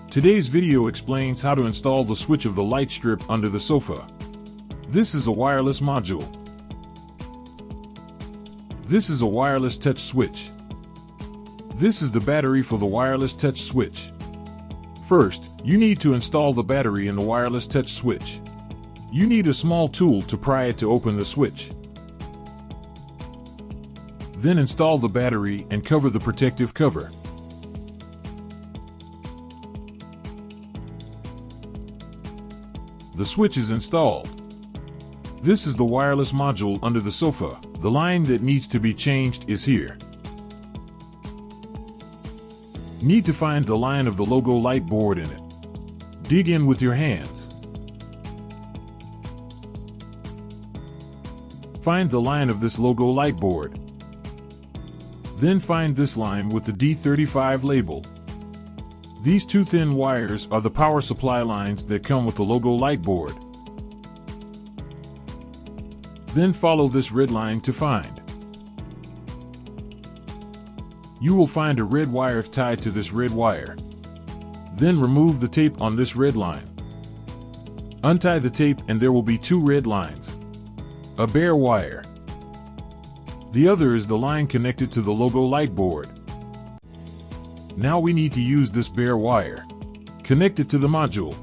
Today's video explains how to install the switch of the light strip under the sofa. This is a wireless module. This is a wireless touch switch. This is the battery for the wireless touch switch. First, you need to install the battery in the wireless touch switch. You need a small tool to pry it to open the switch. Then install the battery and cover the protective cover. The switch is installed. This is the wireless module under the sofa. The line that needs to be changed is here. Need to find the line of the logo light board in it. Dig in with your hands. Find the line of this logo light board. Then find this line with the D35 label. These two thin wires are the power supply lines that come with the logo light board. Then follow this red line to find. You will find a red wire tied to this red wire. Then remove the tape on this red line. Untie the tape and there will be two red lines. A bare wire. The other is the line connected to the logo light board. Now we need to use this bare wire. Connect it to the module.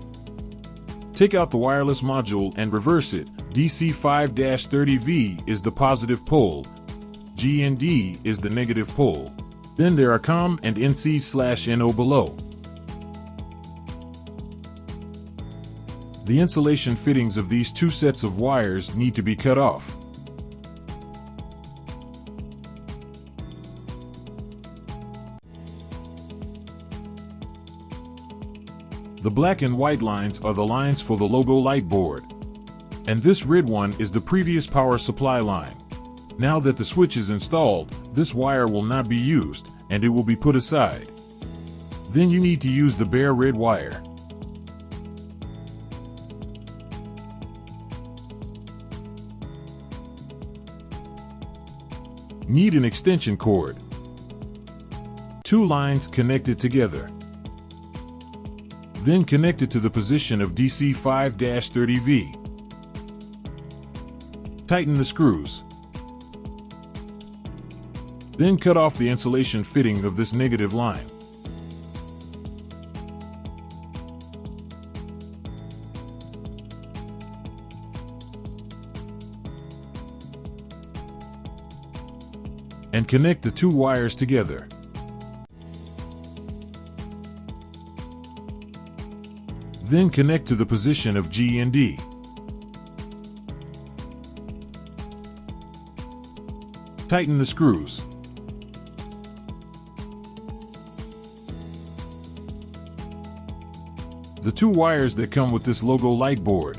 Take out the wireless module and reverse it. DC 5-30V is the positive pole. G and D is the negative pole. Then there are COM and NC/NO below. The insulation fittings of these two sets of wires need to be cut off. The black and white lines are the lines for the logo light board. And this red one is the previous power supply line. Now that the switch is installed, this wire will not be used, and it will be put aside. Then you need to use the bare red wire. Need an extension cord. Two lines connected together. Then connect it to the position of DC 5-30V. Tighten the screws. Then cut off the insulation fitting of this negative line. And connect the two wires together. Then connect to the position of G and D. Tighten the screws. The two wires that come with this logo light board.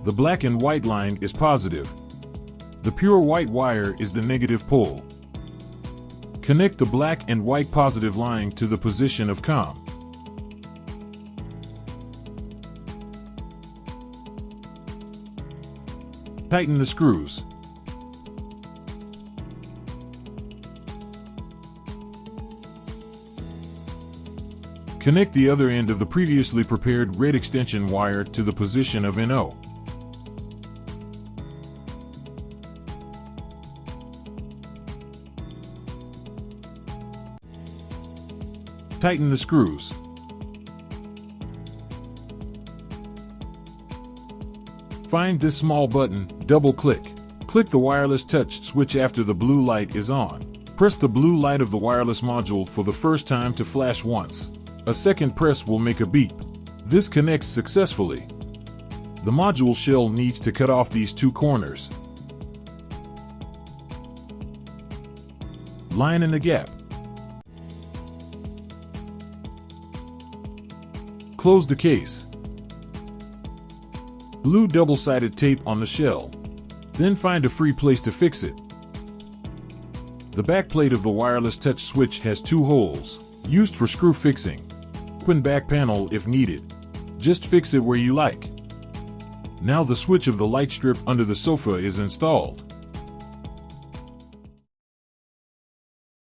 The black and white line is positive. The pure white wire is the negative pole. Connect the black and white positive line to the position of COM. Tighten the screws. Connect the other end of the previously prepared red extension wire to the position of NO. Tighten the screws. Find this small button, double-click. Click the wireless touch switch after the blue light is on. Press the blue light of the wireless module for the first time to flash once. A second press will make a beep. This connects successfully. The module shell needs to cut off these two corners. Line in the gap. Close the case. Glue double-sided tape on the shell. Then find a free place to fix it. The back plate of the wireless touch switch has two holes, used for screw fixing. Open back panel if needed. Just fix it where you like. Now the switch of the light strip under the sofa is installed.